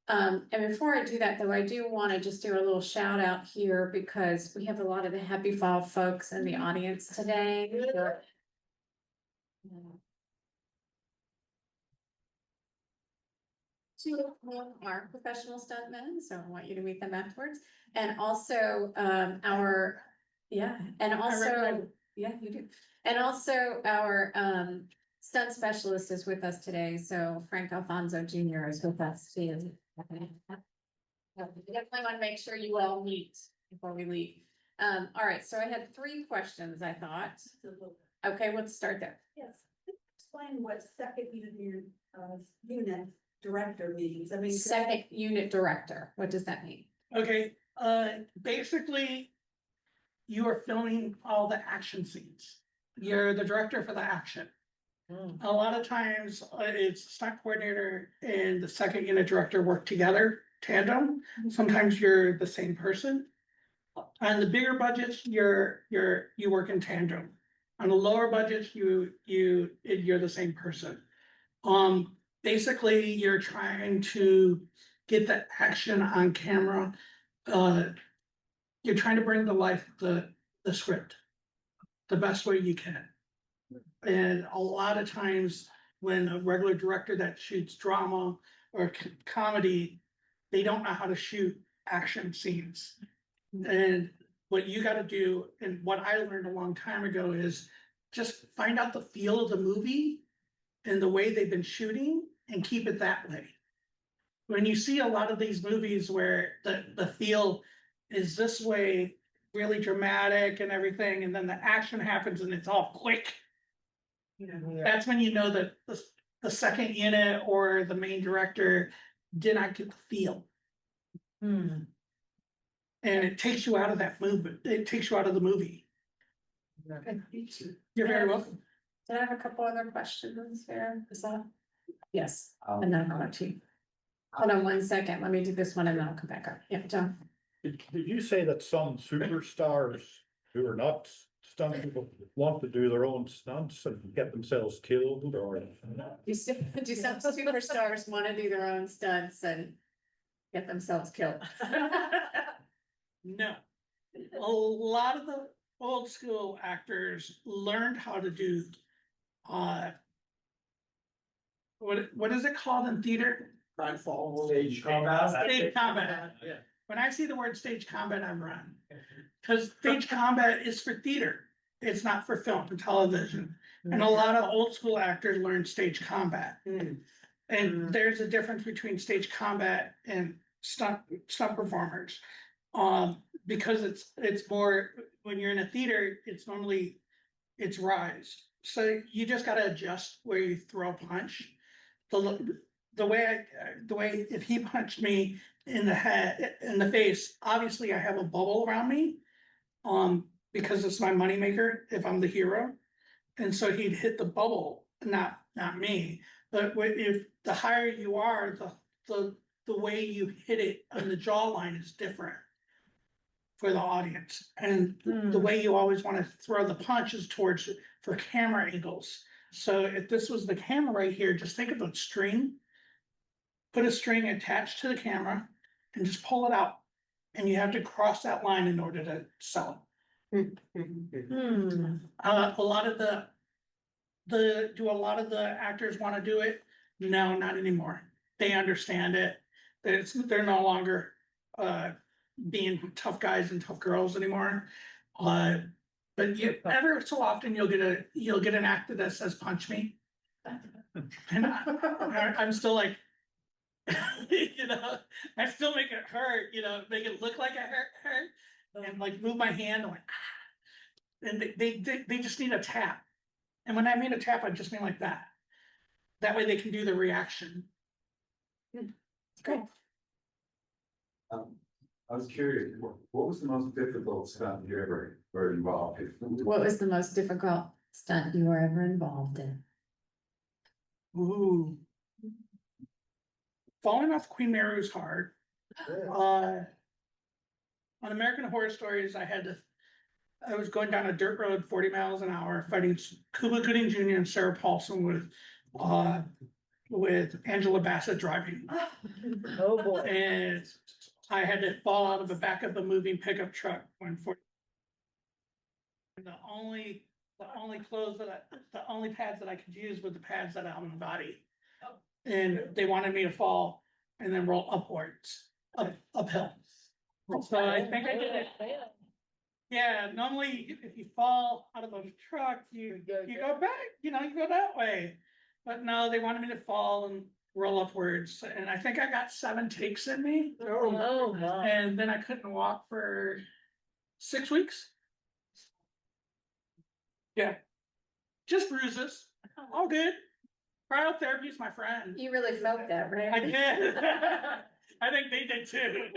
And before I do that, though, I do want to just do a little shout out here because we have a lot of the Happy Fall folks in the audience today. Two of them are professional stuntmen, so I want you to meet them afterwards. And also, yeah, you do. And also our, stunt specialist is with us today, so Frank Alfonso Jr. is with us too. We definitely want to make sure you all meet before we leave. All right, so I had 3 questions, I thought. Okay, let's start there. Yes, explain what second unit director means. I mean. Second unit director, what does that mean? Okay, basically, you are filming all the action scenes. You're the director for the action. A lot of times, it's stunt coordinator and the second unit director work together, tandem. Sometimes you're the same person. On the bigger budgets, you work in tandem. On the lower budgets, you're the same person. Basically, you're trying to get the action on camera. You're trying to bring to life the script the best way you can. And a lot of times when a regular director that shoots drama or comedy, they don't know how to shoot action scenes. And what you got to do, and what I learned a long time ago, is just find out the feel of the movie and the way they've been shooting and keep it that way. When you see a lot of these movies where the feel is this way, really dramatic and everything, and then the action happens and it's all quick. That's when you know that the second unit or the main director did not get the feel. And it takes you out of that movement. It takes you out of the movie. You're very welcome. Did I have a couple other questions there? Is that? Yes, and then I'll go to you. Hold on 1 second. Let me do this one and then I'll come back up. Yeah, John. Did you say that some superstars who are not stunt people want to do their own stunts and get themselves killed, or? Do some superstars want to do their own stunts and get themselves killed? No. A lot of the old school actors learned how to do what is it called in theater? Stage combat. Stage combat. Yeah. When I see the word stage combat, I run. Because stage combat is for theater. It's not for film and television. And a lot of old school actors learn stage combat. And there's a difference between stage combat and stunt performers. Because it's more, when you're in a theater, it's rise. So you just gotta adjust where you throw a punch. The way if he punched me in the head, in the face, obviously I have a bubble around me. Because it's my moneymaker if I'm the hero. And so he'd hit the bubble, not me. But if the higher you are, the way you hit it on the jawline is different. for the audience. And the way you always want to throw the punch is towards, for camera angles. So if this was the camera right here, just think of a string. Put a string attached to the camera and just pull it out. And you have to cross that line in order to sell it. A lot of do a lot of the actors want to do it? No, not anymore. They understand it. They're no longer being tough guys and tough girls anymore. But ever so often you'll get an actor that says punch me. And I'm still like, you know, I still make it hurt, you know, make it look like it hurt, and like move my hand, I'm like, ah. And they just need a tap. And when I mean a tap, I just mean like that. That way they can do the reaction. Great. I was curious, what was the most difficult stunt you ever were involved in? What was the most difficult stunt you were ever involved in? Ooh. Falling off Queen Mary was hard. On American Horror Stories, I was going down a dirt road 40 miles an hour fighting Cuba Gooding Jr. and Sarah Paulson with Angela Bassett driving. Oh, boy. And I had to fall out of the back of a moving pickup truck when the only clothes the only pads that I could use were the pads that I had on my body. And they wanted me to fall and then roll uphill. So I think I did it. Yeah, normally if you fall out of a truck, you go back, you go that way. But no, they wanted me to fall and roll upwards. And I think I got 7 takes in me. Oh, my. And then I couldn't walk for 6 weeks. Yeah. Just bruises. All good. Cryotherapy is my friend. You really felt that, right? I did. I think they did too.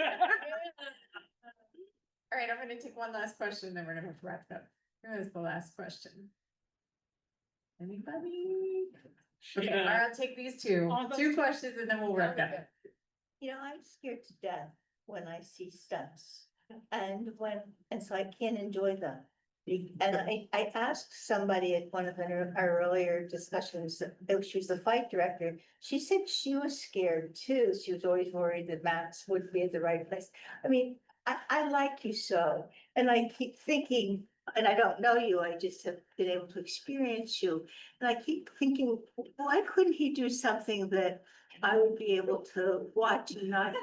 All right, I'm gonna take one last question, then we're gonna have to wrap it up. Here is the last question. Anybody? Okay, all right, I'll take these two questions and then we'll wrap it up. You know, I'm scared to death when I see stunts and so I can't enjoy them. And I asked somebody at one of our earlier discussions, she was the fight director. She said she was scared too. She was always worried that Max wouldn't be at the right place. I mean, I like you so, and I keep thinking, and I don't know you, I just have been able to experience you. And I keep thinking, why couldn't he do something that I would be able to watch and not?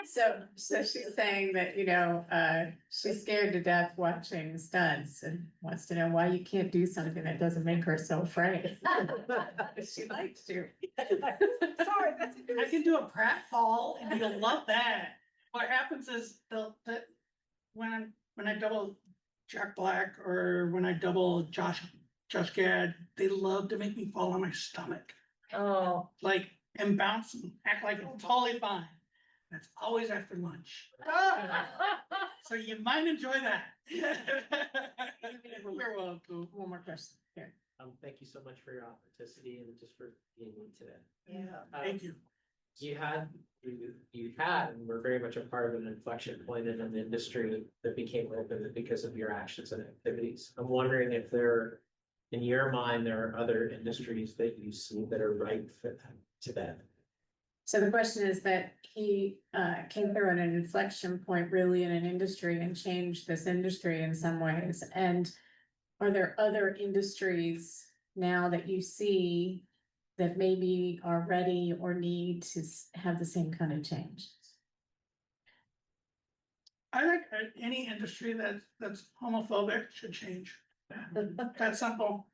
So she's saying that, she's scared to death watching stunts and wants to know why you can't do something that doesn't make her so afraid. She likes to. Sorry, I can do a pratfall and you'll love that. What happens is when I double Jack Black or when I double Josh Gad, they love to make me fall on my stomach. Oh. Like, and bounce and act like it's totally fine. That's always after lunch. So you might enjoy that. You're welcome. One more question. Here. Thank you so much for your authenticity and just for being me today. Yeah. Thank you. You had and were very much a part of an inflection point in an industry that became open because of your actions and activities. I'm wondering if in your mind, there are other industries that you see that are ripe to that. So the question is that he came through at an inflection point really in an industry and changed this industry in some ways. And are there other industries now that you see that maybe are ready or need to have the same kind of change? I think any industry that's homophobic should change. That's simple.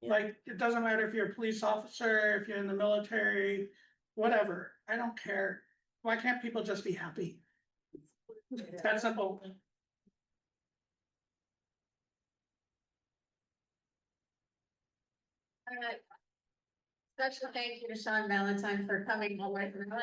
Like, it doesn't matter if you're a police officer, if you're in the military, whatever. I don't care. Why can't people just be happy? It's that simple. All right. Special thank you to Shawn Valentine for coming all the way from LA.